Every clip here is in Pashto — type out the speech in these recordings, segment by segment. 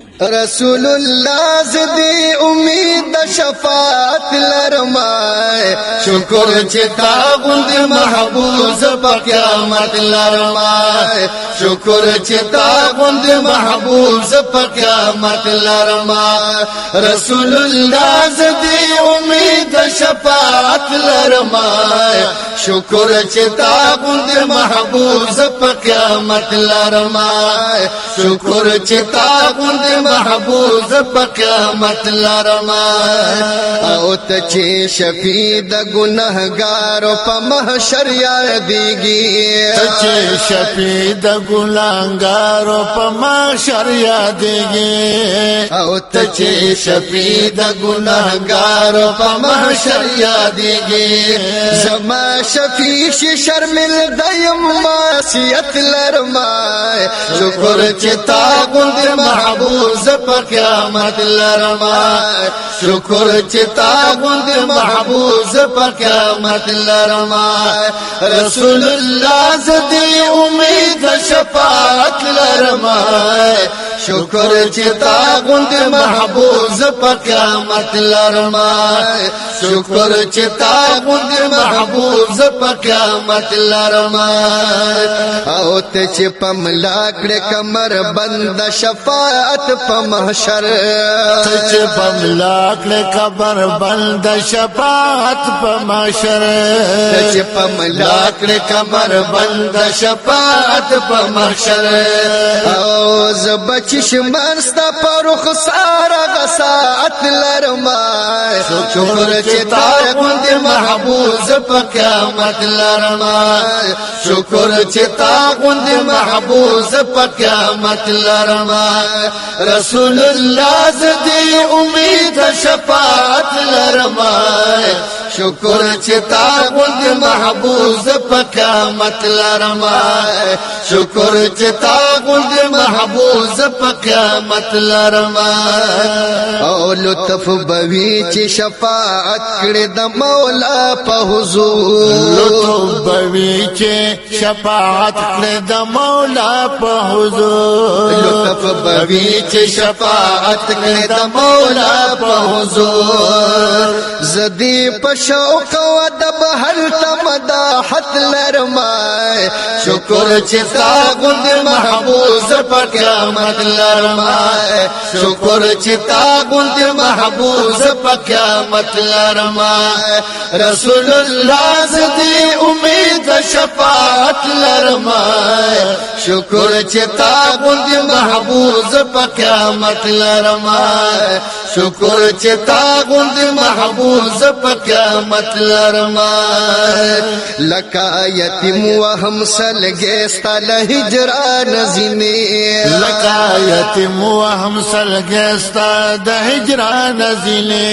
رسول الله زدی امید شفاعت لرمای شکر چتا غند محبوب ز قیامت لرمای شکر چتا غند محبوب ز قیامت لرمای رسول الله زدی امید شفاعت لرمای شکر چتا غند محبوب ز قیامت لرمای شکر چتا غند محبوب په قیامت لرمای او ته چې شفیع د ګناهګارو په محشر یادېږي چې شفیع د ګناهګارو په محشر یادېږي او ته چې شفیع د ګناهګارو په محشر یادېږي زما شفیع شي شرمل دیم معصیت لرمای شکر چې تا غوندې محبوب ز په قیامت لرمای شکر چې تا غوندې محبوب ز په قیامت لرمای رسول الله زدی امید شفاعت لرمای شکر چې تا غوندې محبوب ز په قیامت لرمای شکر چې تا غوندې محبوب ز په قیامت لرمای او ته چې پملا کړې کمر بند شفاعت په محشر چې پملا کړې قبر بند شفاعت په محشر چې پملا کړې کمر بند شفاعت په محشر او زبچ شمن ستا پر خسار غساعت لرمای شکر چې تا غوندې محبوب ز په قیامت لرمای شکر چې تا غوندې محبوب ز په قیامت لرمای رسول الله زدی امید شفاعت لرمای شکر چې تا غوندې محبوب ز په قیامت لرمای شکر چې تا غوندې محبوب ز په قیامت لرمای او لطف بوي چې شفاعت کړې د مولا په حضور لطف بوي چې شفاعت کړې د مولا په حضور لطف بوي چې شفاعت کړې د مولا په حضور زدي په شوق او ادب هر تمدحت لرمای شکر چې تا غوندې محبوب ز په قیامت لرمای شکر چې تا غوندې محبوب ز په قیامت لرمای رسول الله زدي امید شفاعت لرمای شکر چې تا غوندې محبوب ز په قیامت لرمای شکر چې تا غوندې محبوب ز په قیامت لرمای لکه یتیم وهم سلګې ستا له هجران زینې لکه یتیم وهم سلګې ستا د هجران زینې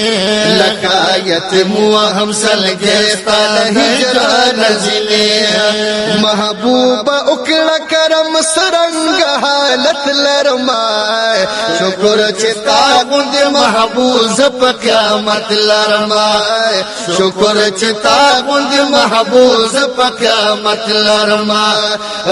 لکه یتیم وهم سلګې ستا له هجران زینې محبوب وکړه کرم سرنګ حالت لرمای شکر چې تا غوندې محبوب ز په قیامت لرمای شکر چې تا غوندې محبوب ز په قیامت لرمای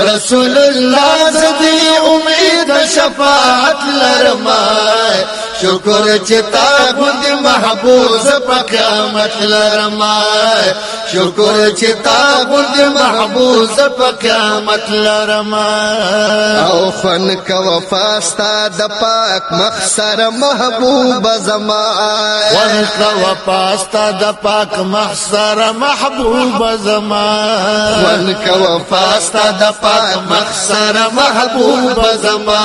رسول الله زدی امید شفاعت لرمای شکر چې تا غوندې محبوب ز په قیامت لرمای شکر چې تا غوندې محبوب ز په قیامت لرمای او خن کا وفا ستا د پاک مخسر محبوب زما خن کا وفا ستا د پاک مخسر محبوب زما خن کا وفا ستا د پاک مخسر محبوب زما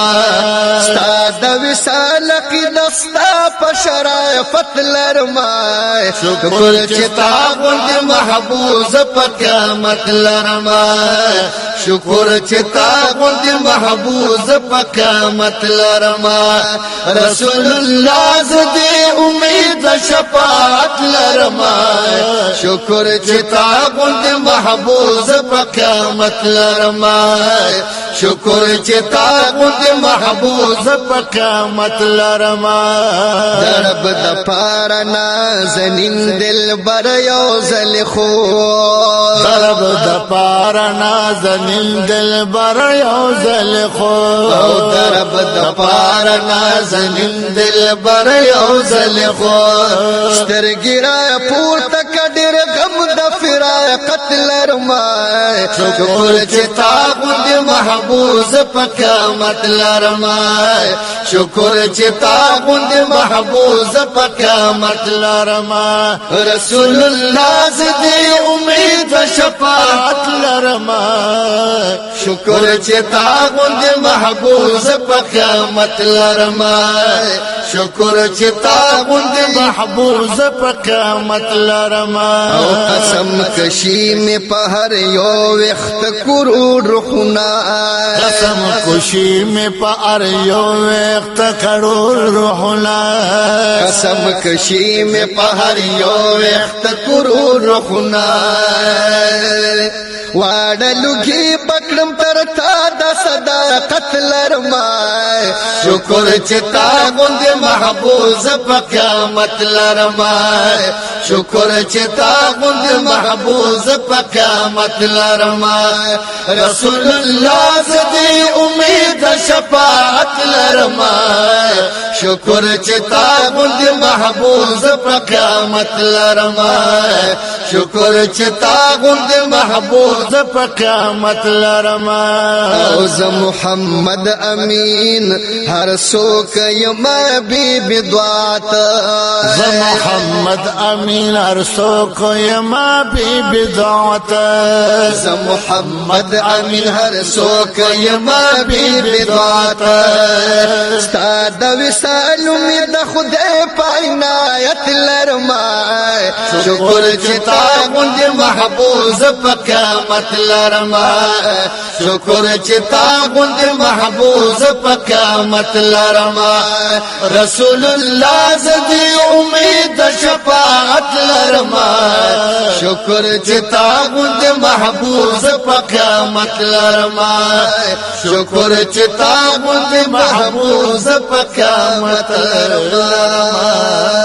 ستا د وصال قدستا په شرافت لرمای شکر چې تا غوندې محبوب ز په قیامت لرمای شکر چې تا غوندې محبوب ز په قیامت لرمای رسول الله زدی امید شفاعت لرمای شکر چې تا غوندې محبوب ز په قیامت لرمای شکر چتا غند محبوب زپ قیامت لرما درب د پارنا زنین دل بر یو زل خو درب د پارنا زنین دل بر یو زل خو درب د پارنا زنین دل بر یو زل خو سترګی را پورته کډیر غم د فراقت لرما شکر چتا غند محبوب زپ قیامت لرما شکر چتا غند محبوب زپ قیامت لرما رسول الله زدی امید و شفاعت لرما شکر چتا غند محبوب زپ قیامت لرما شکر چتا غند محبوب زپ قیامت لرما او قسم کشی میں پہر یو وقت کروڑ رخنا قسم کشی میں پار یو وقت کروڑ روحنا قسم کشی میں پہر یو وقت کروڑ رخنا واڑلوگی پکڑم ترتا دا صداقت لرما شکر چتا غند محبوب زپ قیامت لرما شکر چتا غند محبوب زپ قیامت لرما رسول الله زدی امید شفاعت لرما شکر چتا غند محبوب زپ قیامت لرما شکر چتا غند محبوب زپ قیامت لرما او ز محمد امین هر سوک یما بی بدعات ز محمد امین هر سوک یما بی بدعات ز محمد امین هر سوک یما بی بدعات ستا د وصال امید خدای پاینایت لرما شکر چتا غند محبوب زپ قیامت لرما شکر چتا غند محبوب زپ قیامت لرما رسول الله زدی امید شفاعت لرما شکر چتا غند محبوب زپ قیامت لرما شکر چتا غند محبوب زپ قیامت لرما